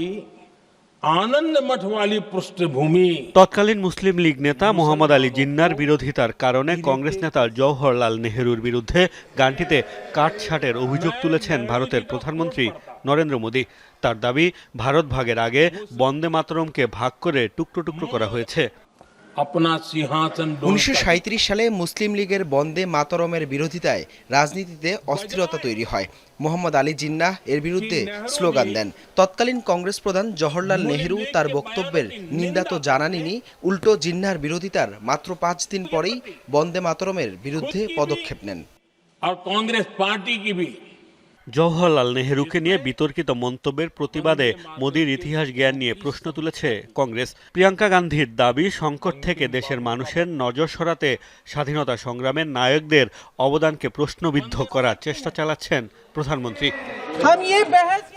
আনন্দ মঠওয়ালি পৃষ্ঠভূমি। তৎকালীন মুসলিম লীগ নেতা মোহাম্মদ আলী জিন্নার বিরোধিতার কারণে কংগ্রেস নেতা জওহরলাল নেহরুর বিরুদ্ধে গানটিতে কাটছাঁটের অভিযোগ তুলেছেন ভারতের প্রধানমন্ত্রী নরেন্দ্র মোদী। তার দাবি, ভারত ভাগের আগে বন্দে মাতরমকে ভাগ করে টুকরো টুকরো করা হয়েছে। 1937 সালে মুসলিম লীগের বন্দে মাতরমের বিরোধিতায় রাজনীতিতে অস্থিরতা তৈরি হয়। মোহাম্মদ আলী জিন্নাহ এর বিরুদ্ধে স্লোগান দেন। তৎকালীন কংগ্রেস প্রধান জওহরলাল নেহরু তার বক্তব্যের নিন্দা তো জানাননি, উল্টো জিন্নাহর বিরোধিতার মাত্র 5 দিন পরেই বন্দে মাতরমের বিরুদ্ধে পদক্ষেপ নেন। और कांग्रेस पार्टी की भी জওহরলাল নেহরুকে নিয়ে বিতর্কিত মন্তব্যের প্রতিবাদে মোদির ইতিহাস জ্ঞান নিয়ে প্রশ্ন তুলেছে কংগ্রেস। প্রিয়াঙ্কা গান্ধীর দাবি, সংকট থেকে দেশের মানুষের নজর সরাতে স্বাধীনতা সংগ্রামের নায়কদের অবদানকে প্রশ্নবিদ্ধ করার চেষ্টা চালাচ্ছেন প্রধানমন্ত্রী।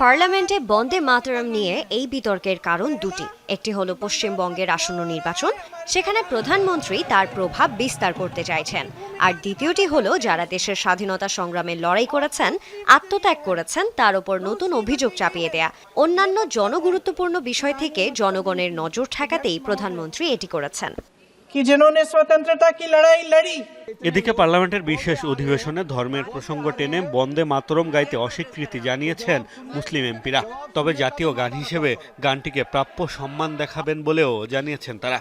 পার্লামেন্টে বন্দে মাতরম নিয়ে এই বিতর্কের কারণ দুটি। একটি হলো পশ্চিমবঙ্গের আসন্ন নির্বাচন, সেখানে প্রধানমন্ত্রী তার প্রভাব বিস্তার করতে চাইছেন। আর দ্বিতীয়টি হলো যারা দেশের স্বাধীনতা সংগ্রামে লড়াই করেছেন, আত্মত্যাগ করেছেন, তার উপর নতুন অভিযোগ চাপিয়ে দেয়া। অন্যান্য জনগুরুত্বপূর্ণ বিষয় থেকে জনগণের নজর ঠেকাতেই প্রধানমন্ত্রী এটি করেছেন। এদিকে পার্লামেন্টের বিশেষ অধিবেশনে ধর্মের প্রসঙ্গ টেনে বন্দে মাতরম গাইতে অস্বীকৃতি জানিয়েছেন মুসলিম এমপিরা। তবে জাতীয় গান হিসেবে গানটিকে প্রাপ্য সম্মান দেখাবেন বলেও জানিয়েছেন তারা।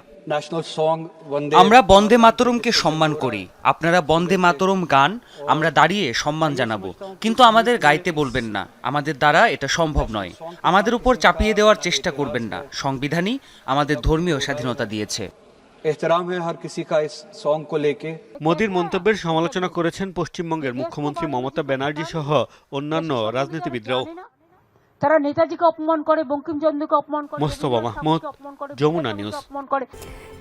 আমরা বন্দে মাতরমকে সম্মান করি, আপনারা বন্দে মাতরম গান, আমরা দাঁড়িয়ে সম্মান জানাবো, কিন্তু আমাদের গাইতে বলবেন না, আমাদের দ্বারা এটা সম্ভব নয়। আমাদের উপর চাপিয়ে দেওয়ার চেষ্টা করবেন না, সংবিধানই আমাদের ধর্মীয় স্বাধীনতা দিয়েছে। মোদির মন্তব্যের সমালোচনা করেছেন পশ্চিমবঙ্গের মুখ্যমন্ত্রী মমতা ব্যানার্জি সহ অন্যান্য রাজনীতিবিদরাও। তারা নেতাজিকে অপমান করে, বঙ্কিমচন্দ্রকে অপমান করে। মোস্তফা মাহমুদ, যমুনা নিউজ।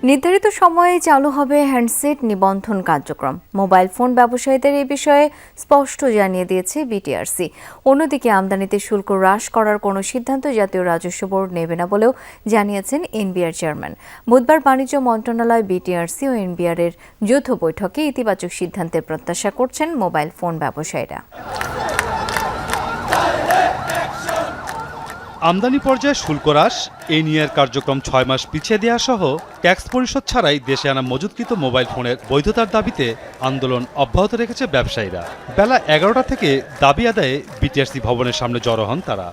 নির্ধারিত সময়ে চালু হবে হ্যান্ডসেট নিবন্ধন কার্যক্রম। মোবাইল ফোন ব্যবসায়ীদের এই বিষয়ে স্পষ্ট জানিয়ে দিয়েছে বিটিআরসি। অন্যদিকে আমদানিতে শুল্ক হ্রাস করার কোনো সিদ্ধান্ত জাতীয় রাজস্ব বোর্ড নেবে না বলেও জানিয়েছেন এনবিআর চেয়ারম্যান। বুধবার বাণিজ্য মন্ত্রণালয়, বিটিআরসি ও এনবিআর এর যৌথ বৈঠকে ইতিবাচক সিদ্ধান্তের প্রত্যাশা করছেন মোবাইল ফোন ব্যবসায়ীরা। আমদানি পর্যায়ে শুল্ক হ্রাস, এই নিয়ে কার্যক্রম 6 মাস পিছিয়ে দেওয়া সহ ট্যাক্স পরিশোধ ছাড়াই দেশে আনা মজুতকৃত মোবাইল ফোনের বৈধতার দাবিতে আন্দোলন অব্যাহত রেখেছে ব্যবসায়ীরা। বেলা 11টা থেকে দাবি আদায়ে বিটিআরসি ভবনের সামনে জড়ো হন তারা।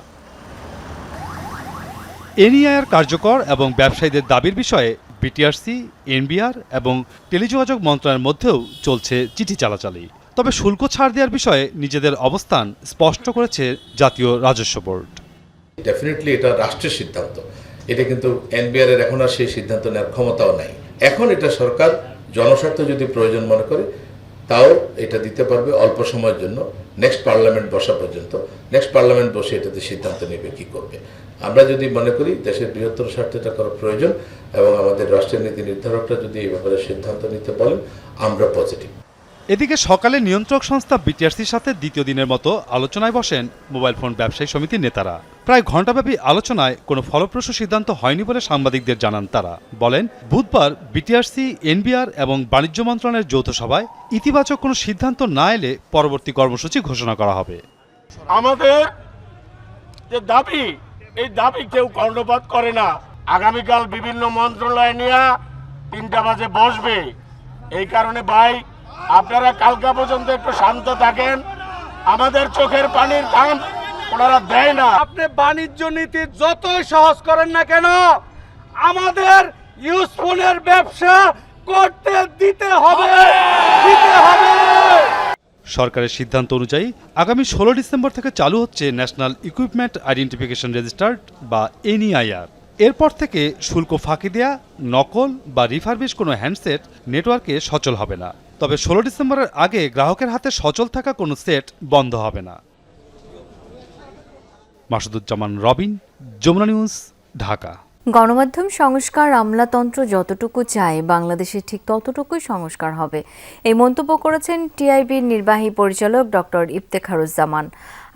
এনইআইআর কার্যকর এবং ব্যবসায়ীদের দাবির বিষয়ে বিটিআরসি, এনবিআর এবং টেলিযোগাযোগ মন্ত্রণালয়ের মধ্যেও চলছে চিঠি চালাচালি। তবে শুল্ক ছাড় দেওয়ার বিষয়ে নিজেদের অবস্থান স্পষ্ট করেছে জাতীয় রাজস্ব বোর্ড। ডেফিনেটলি এটা রাষ্ট্রের সিদ্ধান্ত, এটা কিন্তু এনবিআর এর এখন আর সেই সিদ্ধান্ত নেওয়ার ক্ষমতাও নাই। এখন এটা সরকার জনস্বার্থ যদি প্রয়োজন মনে করে তাও এটা দিতে পারবে অল্প সময়ের জন্য, নেক্সট পার্লামেন্ট বসা পর্যন্ত। নেক্সট পার্লামেন্ট বসে এটাতে সিদ্ধান্ত নেবে কি করবে। আমরা যদি মনে করি দেশের বৃহত্তর স্বার্থে এটা করা প্রয়োজন এবং আমাদের রাষ্ট্রের নীতি নির্ধারকরা যদি এই ব্যাপারে সিদ্ধান্ত নিতে বলেন, আমরা পজিটিভ। এদিকে সকালে নিয়ন্ত্রক সংস্থা বিটিআরসির সাথে দ্বিতীয় দিনের মতো আলোচনায় বসেন মোবাইল ফোন ব্যবসায়ী সমিতির নেতারা। প্রায় ঘণ্টাব্যাপী আলোচনায় কোনো ফলপ্রসূ সিদ্ধান্ত হয়নি বলে সাংবাদিকদের জানান তারা। বলেন, বুধবার বিটিআরসি, এনবিআর এবং বাণিজ্য মন্ত্রণালয়ের যৌথ সভায় ইতিবাচক কোনো সিদ্ধান্ত না এলে পরবর্তী কর্মসূচি ঘোষণা করা হবে। আমাদের যে দাবি, এই দাবি কেউ কর্ণপাত করে না। আগামীকাল বিভিন্ন মন্ত্রণালয় নিয়ে 3টা বাজে বসবে। এই কারণে ভাই আপনারা কালকা পর্যন্ত একটু শান্ত থাকেন। আমাদের চোখের পানির দাম ওনারা দেয় না। আপনি বাণিজ্য নীতি যতই সহজ করেন না কেন, আমাদের ইউজফোনের ব্যবসা করতে দিতে হবে। সরকারের সিদ্ধান্ত অনুযায়ী আগামী 16 ডিসেম্বর থেকে চালু হচ্ছে ন্যাশনাল ইকুইপমেন্ট আইডেন্টিফিকেশন রেজিস্টার বা এনইআইআর। এরপর থেকে শুল্ক ফাঁকি দেয়া, নকল বা রিফারবিশ কোনো হ্যান্ডসেট নেটওয়ার্কে সচল হবে না। তবে 16 ডিসেম্বরের আগে গ্রাহকের হাতে সচল থাকা কোনো সেট বন্ধ হবে না। মাসুদুজ্জামান রবিন, যমুনা নিউজ, ঢাকা। গণমাধ্যম সংস্কার আমলাতন্ত্র যতটুকু চায় বাংলাদেশে ঠিক ততটুকুই সংস্কার হবে, এই মন্তব্য করেছেন টিআইবির নির্বাহী পরিচালক ডক্টর ইফতেখারুজ্জামান।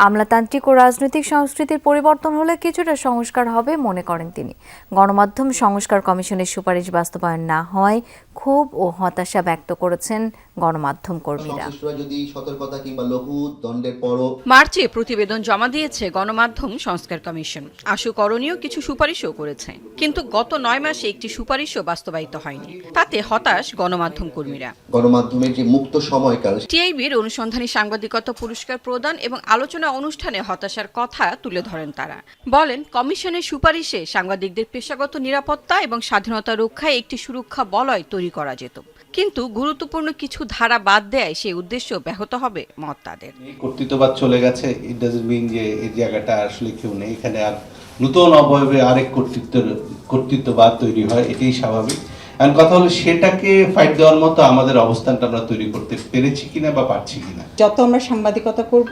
আমলাতান্ত্রিক ও রাজনৈতিক সংস্কৃতির পরিবর্তন হলে কিছুটা সংস্কার হবে মনে করেন তিনি। গণমাধ্যম সংস্কার কমিশনের সুপারিশ বাস্তবায়ন না হওয়ায় ক্ষোভ ও হতাশা ব্যক্ত করেছেন গণমাধ্যম কর্মীরা। মার্চে প্রতিবেদন জমা দিয়েছে গণমাধ্যম সংস্কার কমিশন। আশু করণীয় কিছু সুপারিশও করেছে, কিন্তু গত 9 মাসে একটি সুপারিশও বাস্তবায়িত হয়নি। তাতে হতাশ গণমাধ্যম কর্মীরা। গণমাধ্যমের যে মুক্ত সময়কাল, টিআইবির অনুসন্ধানী সাংবাদিকতা পুরস্কার প্রদান এবং আলোচনা অনুষ্ঠানে হতাশার কথা তুলে ধরেন তারা। বলেন, কমিশনের সুপারিশে সাংবাদিকদের পেশাগত নিরাপত্তা এবং স্বাধীনতা রক্ষায় একটি সুরক্ষা বলয় তৈরি করা যেত, কিন্তু গুরুত্বপূর্ণ কিছু ধারা বাদ দেয় সেই উদ্দেশ্য ব্যাহত হবে মত তাদের। কর্তৃত্ববাদ চলে গেছে, ইট ডাজন্ট মিন যে এই জায়গাটা আসলে কেউ নেই, এখানে আর নতুন অবয়বে আরেক কর্তৃত্ববাদ তৈরি হয়, এটাই স্বাভাবিক। আর কথা হলো সেটাকে ফাইট দেওয়ার মতো আমাদের অবস্থানটা আমরা তৈরি করতে পেরেছি কিনা বা পারছি কিনা। যত আমরা সাংবাদিকতা করব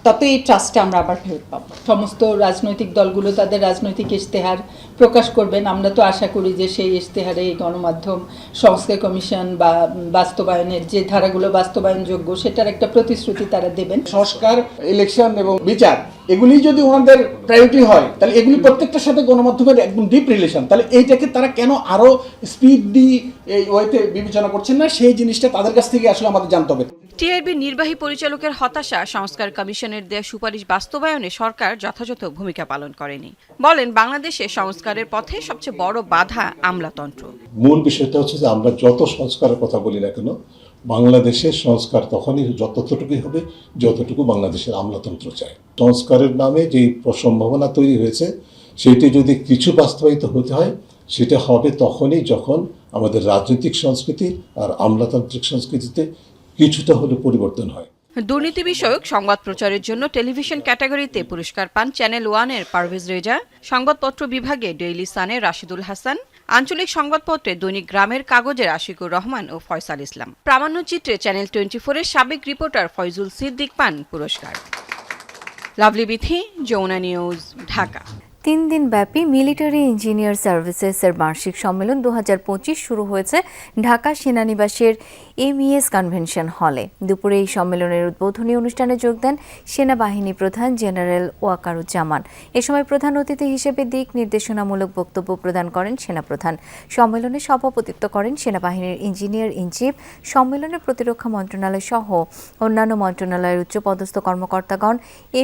তত এই ট্রাস্টটা আমরা আবার ফেরত পাবো। সমস্ত রাজনৈতিক দলগুলো তাদের রাজনৈতিক ইশতেহার প্রকাশ করবেন, আমরা তো আশা করি যে সেই ইশতেহারে গণমাধ্যম সংস্কার কমিশন বা বাস্তবায়নের যে ধারাগুলো বাস্তবায়নযোগ্য সেটার একটা প্রতিশ্রুতি তারা দেবেন। সংস্কার, ইলেকশন এবং বিচার এগুলি যদি ওনাদের প্রায়োরিটি হয়, তাহলে এগুলি প্রত্যেকটার সাথে গণমাধ্যমের একদম ডিপ রিলেশন, তাহলে এইটাকে তারা কেন আরো স্পিডি এই ওয়েতে বিবেচনা করছেন না, সেই জিনিসটা তাদের কাছ থেকে আসলে আমাদের জানতে হবে। টিআরবির নির্বাহী পরিচালকের হতাশা, সংস্কার কমিশনের দেয়া সুপারিশ বাস্তবায়নে সরকার যথাযথ ভূমিকা পালন করেনি। বলেন, বাংলাদেশে সংস্কারের পথে সবচেয়ে বড় বাধা আমলাতন্ত্র। মূল বিষয়টা হচ্ছে যে আমরা যত সংস্কারের কথা বলি না কেন, বাংলাদেশের সংস্কার তখনই যতটুকুই হবে যতটুকু বাংলাদেশের আমলাতন্ত্র চায়। সংস্কারের নামে যে সম্ভাবনা তৈরি হয়েছে সেটি যদি কিছু বাস্তবায়িত হতে হয়, সেটা হবে তখনই যখন আমাদের রাজনৈতিক সংস্কৃতি আর আমলাতান্ত্রিক সংস্কৃতিতে কিছুটা হলে পরিবর্তন হয়। দুর্নীতি বিষয়ক সংবাদ প্রচারের জন্য টেলিভিশন ক্যাটাগরিতে পুরস্কার পান চ্যানেল ওয়ানের পারভেজ রেজা, সংবাদপত্র বিভাগে ডেইলি সানের রাশিদুল হাসান, আঞ্চলিক সংবাদপত্রে দৈনিক গ্রামের কাগজের আশিকুর রহমান ও ফয়সাল ইসলাম। প্রামাণ্যচিত্রে চ্যানেল 24-এর সাবেক রিপোর্টার ফয়জুল সিদ্দিক পান পুরস্কার। লাভলি বিথি, যমুনা নিউজ, ঢাকা। 3 দিন ব্যাপী মিলিটারি ইঞ্জিনিয়ার সার্ভিসেসের বার্ষিক সম্মেলন 2025 শুরু হয়েছে ঢাকা সেনানিবাসের MES কনভেনশন হলে। দুপুরে এই সম্মেলনের উদ্বোধনী অনুষ্ঠানে যোগ দেন সেনাবাহিনী প্রধান জেনারেল ওয়াকারুজ্জামান। এ সময় প্রধান অতিথি হিসেবে দিক নির্দেশনামূলক বক্তব্য প্রদান করেন সেনাপ্রধান। সম্মেলনে সভাপতিত্ব করেন সেনাবাহিনীর ইঞ্জিনিয়ার ইন চিফ। সম্মেলনে প্রতিরক্ষা মন্ত্রণালয় সহ অন্যান্য মন্ত্রণালয়ের উচ্চপদস্থ কর্মকর্তাগণ,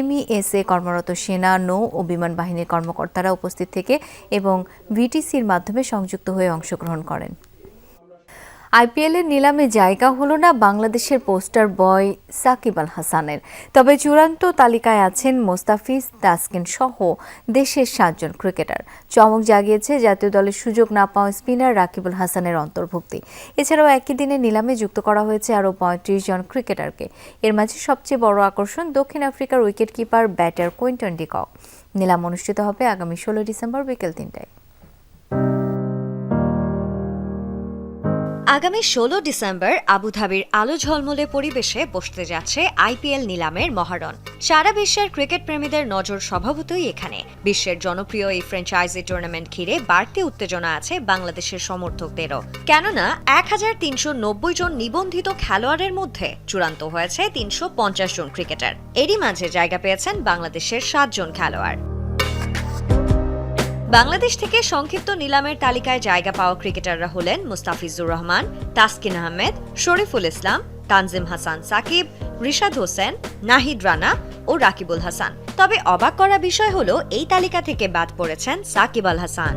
MES এ কর্মরত সেনা, নৌ ও বিমান বাহিনীর কর্মকর্তারা উপস্থিত থেকে এবং ভিটিসির মাধ্যমে সংযুক্ত হয়ে অংশগ্রহণ করেন। আইপিএলের নিলামে জায়গা হলো না বাংলাদেশের পোস্টার বয় সাকিব আল হাসানের, তবে চূড়ান্ত তালিকায় আছেন মোস্তাফিজ, তাসকিন সহ দেশের 7 জন ক্রিকেটার। চমক জাগিয়েছে জাতীয় দলের সুযোগ না পাওয়া স্পিনার রাকিবুল হাসানের অন্তর্ভুক্তি। এছাড়াও একই দিনে নিলামে যুক্ত করা হয়েছে আরও 35 জন ক্রিকেটারকে। এর মাঝে সবচেয়ে বড় আকর্ষণ দক্ষিণ আফ্রিকার wicketkeeper batter Quinton de Kock. নিলাম অনুষ্ঠিত হবে আগামী 16 ডিসেম্বর বিকেল 3টায়। আগামী 16 ডিসেম্বর আবুধাবির আলো ঝলমলে পরিবেশে বসতে যাচ্ছে আইপিএল নিলামের মহারণ। সারা বিশ্বের ক্রিকেট প্রেমীদের নজর স্বভাবতই এখানে। বিশ্বের জনপ্রিয় এই ফ্র্যাঞ্চাইজি টুর্নামেন্ট ঘিরে বাড়তি উত্তেজনা আছে বাংলাদেশের সমর্থকদেরও। কেননা 1390 জন নিবন্ধিত খেলোয়াড়ের মধ্যে চূড়ান্ত হয়েছে 350 জন ক্রিকেটার। এরই মাঝে জায়গা পেয়েছেন বাংলাদেশের 7 জন খেলোয়াড়। বাংলাদেশ থেকে সংক্ষিপ্ত নিলামের তালিকায় জায়গা পাওয়া ক্রিকেটাররা হলেন মুস্তাফিজুর রহমান, তাসকিন আহমেদ, শরীফুল ইসলাম, তানজিম হাসান সাকিব, রিশাদ হোসেন, নাহিদ রানা ও রাকিবুল হাসান। তবে অবাক করা বিষয় হলো এই তালিকা থেকে বাদ পড়েছেন সাকিব আল হাসান।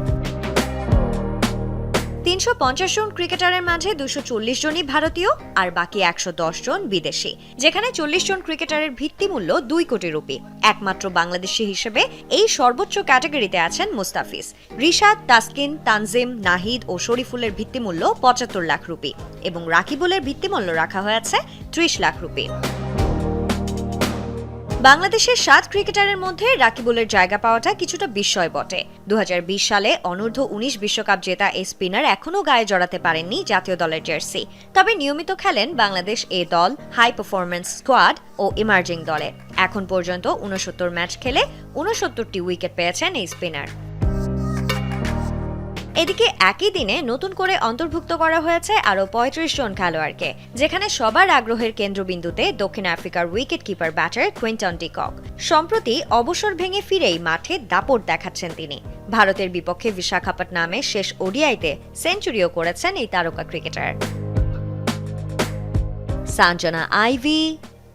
350 জন ক্রিকেটারের মাঝে 240 জনই ভারতীয় আর বাকি 110 জন বিদেশি, যেখানে 40 জন ক্রিকেটারের ভিত্তিমূল্য 2 কোটি রুপি। একমাত্র বাংলাদেশি হিসেবে এই সর্বোচ্চ ক্যাটাগরিতে আছেন মুস্তাফিজ। রিশাদ, তাসকিন, তানজিম, নাহিদ ও শরীফুলের ভিত্তিমূল্য 75 লাখ রুপি এবং রাকিবুলের ভিত্তিমূল্য রাখা হয়েছে 30 লাখ রুপি। বাংলাদেশের 7 ক্রিকেটারের মধ্যে রাকিবুলের জায়গা পাওয়াটা কিছুটা বিস্ময় বটে। 2020 সালে অনূর্ধ্ব 19 বিশ্বকাপ জেতা এই স্পিনার এখনও গায়ে জড়াতে পারেননি জাতীয় দলের জার্সি। তবে নিয়মিত খেলেন বাংলাদেশ এ দল, হাই পারফরম্যান্স স্কোয়াড ও ইমার্জিং দলে। এখন পর্যন্ত 69 ম্যাচ খেলে 69টি উইকেট পেয়েছেন এই স্পিনার। এদিকে একই দিনে নতুন করে অন্তর্ভুক্ত করা হয়েছে আরও 35 জন খেলোয়াড়কে, যেখানে সবার আগ্রহের কেন্দ্রবিন্দুতে দক্ষিণ আফ্রিকার wicket keeper batter Quinton de Kock. সম্প্রতি অবসর ভেঙে ফিরেই মাঠে দাপট দেখাচ্ছেন তিনি। ভারতের বিপক্ষে বিশাখাপট্টনামে শেষ ওডিআইতে সেঞ্চুরিও করেছেন এই তারকা ক্রিকেটার। সাঞ্জনা ivy,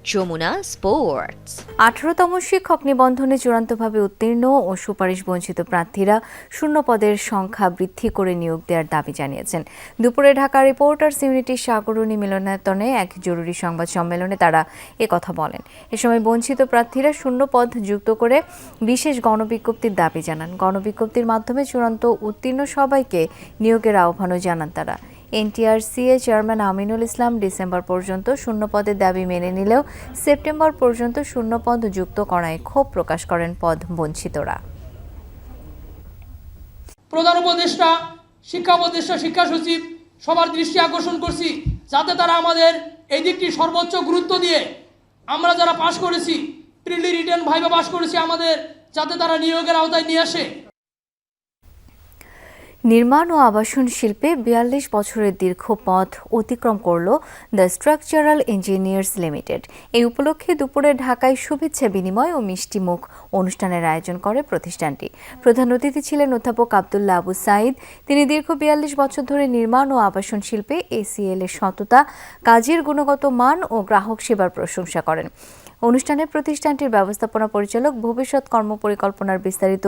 Jamuna sports. 18তম শিক্ষক নিবন্ধনে চূড়ান্তভাবে উত্তীর্ণ ও সুপারিশ বঞ্চিত প্রার্থীরা শূন্য পদের সংখ্যা বৃদ্ধি করে নিয়োগ দেওয়ার দাবি জানিয়েছেন। দুপুরে ঢাকা রিপোর্টার্স ইউনিটির সাগরণী মিলনায়তনে এক জরুরি সংবাদ সম্মেলনে তারা একথা বলেন। এ সময় বঞ্চিত প্রার্থীরা শূন্য পদ যুক্ত করে বিশেষ গণবিজ্ঞপ্তির দাবি জানান। গণবিজ্ঞপ্তির মাধ্যমে চূড়ান্ত উত্তীর্ণ সবাইকে নিয়োগের আহ্বানও জানান তারা। NTRCA chairman Aminul Islam December পর্যন্ত শূন্য পদের দাবি মেনে নিলেও সেপ্টেম্বর পর্যন্ত শূন্য পদ যুক্ত করায় ক্ষোভ প্রকাশ করেন পদ বঞ্চিতরা। প্রধান উপদেষ্টা, শিক্ষা উপদেষ্টা, শিক্ষা সচিব সবার দৃষ্টি আকর্ষণ করছি যাতে তারা আমাদের এই দিকটি সর্বোচ্চ গুরুত্ব দিয়ে আমরা যারা পাশ করেছি, প্রিলি রিটেন ভাইবা পাশ করেছি, আমাদের যাতে তারা নিয়োগের আওতায় নিয়ে আসে। নির্মাণ ও আবাসন শিল্পে 42 বছরের দীর্ঘ পথ অতিক্রম করল দ্য স্ট্রাকচারাল ইঞ্জিনিয়ার্স লিমিটেড। এই উপলক্ষে দুপুরে ঢাকায় শুভেচ্ছা বিনিময় ও মিষ্টিমুখ অনুষ্ঠানের আয়োজন করে প্রতিষ্ঠানটি। প্রধান অতিথি ছিলেন অধ্যাপক আব্দুল্লাহ আবু সাইদ। তিনি দীর্ঘ 42 বছর ধরে নির্মাণ ও আবাসন শিল্পে এসিএল এর সততা, কাজের গুণগত মান ও গ্রাহক সেবার প্রশংসা করেন। অনুষ্ঠানে প্রতিষ্ঠানটির ব্যবস্থাপনা পরিচালক ভবিষ্যৎ কর্মপরিকল্পনার বিস্তারিত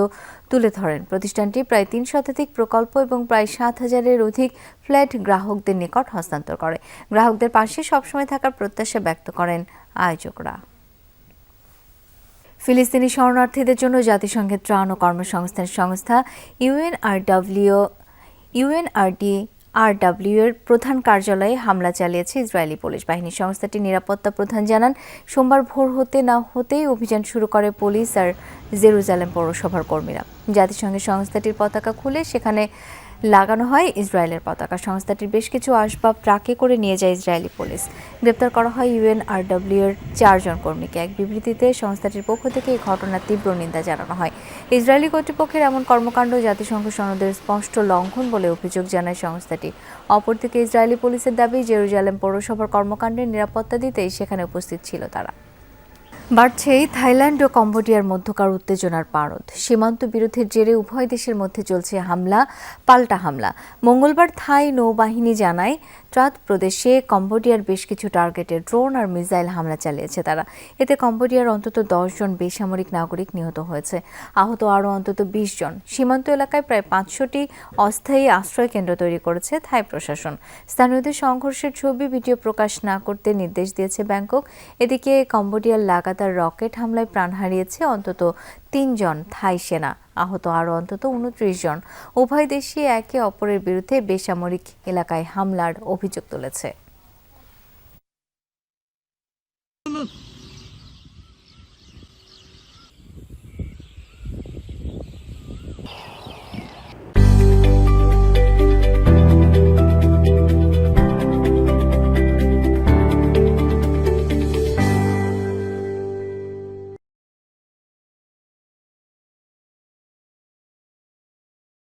তুলে ধরেন। প্রতিষ্ঠানটি প্রায় 3 শতাধিক প্রকল্প এবং প্রায় 7,000-এর অধিক ফ্ল্যাট গ্রাহকদের নিকট হস্তান্তর করে। গ্রাহকদের পাশে সবসময় থাকার প্রত্যাশা ব্যক্ত করেন আয়োজকরা। ফিলিস্তিনি শরণার্থীদের জন্য জাতিসংঘের ত্রাণ ও কর্মসংস্থান সংস্থা UNRWA এর প্রধান কার্যালয়ে হামলা চালিয়েছে ইসরায়েলি পুলিশ বাহিনী। সংস্থাটির নিরাপত্তা প্রধান জানান, সোমবার ভোর হতে না হতেই অভিযান শুরু করে পুলিশ আর জেরুজালেম পৌরসভার কর্মীরা। জাতিসংঘের সংস্থাটির পতাকা খুলে সেখানে লাগানো হয় ইসরায়েলের পতাকা। সংস্থাটির বেশ কিছু আসবাব ট্রাকে করে নিয়ে যায় ইসরায়েলি পুলিশ। গ্রেপ্তার করা হয় UNRWA এর 4 জন কর্মীকে। এক বিবৃতিতে সংস্থাটির পক্ষ থেকে এই ঘটনার তীব্র নিন্দা জানানো হয়। ইসরায়েলি কর্তৃপক্ষের এমন কর্মকাণ্ড জাতিসংঘ সনদের স্পষ্ট লঙ্ঘন বলে অভিযোগ জানায় সংস্থাটি। অপরদিকে ইসরায়েলি পুলিশের দাবি, জেরুজালেম পৌরসভার কর্মকাণ্ডের নিরাপত্তা দিতেই সেখানে উপস্থিত ছিল তারা। বাড়ছে থাইল্যান্ড ও কম্বোডিয়ার মধ্যকার উত্তেজনার পারদ। সীমান্ত বিরোধের জেরে উভয় দেশের মধ্যে চলছে হামলা পাল্টা হামলা। মঙ্গলবার থাই নৌবাহিনী জানায়, ট্রাত প্রদেশে কম্বোডিয়ার বেশ কিছু টার্গেটে ড্রোন আর মিসাইল হামলা চালিয়েছে তারা। এতে কম্বোডিয়ার অন্তত 10 জন বেসামরিক নাগরিক নিহত হয়েছে, আহত আরও অন্তত 20 জন। সীমান্ত এলাকায় প্রায় 500টি অস্থায়ী আশ্রয় কেন্দ্র তৈরি করেছে থাই প্রশাসন। স্থানীয়দের সংঘর্ষের ছবি ভিডিও প্রকাশ না করতে নির্দেশ দিয়েছে ব্যাংকক। এদিকে কম্বোডিয়ার লাগাতার রকেট হামলায় প্রাণ হারিয়েছে অন্তত 3 জন থাই সেনা, আহত আরও অন্তত 29 জন। উভয় দেশই একে অপরের বিরুদ্ধে বেসামরিক এলাকায় হামলার অভিযোগ তুলেছে।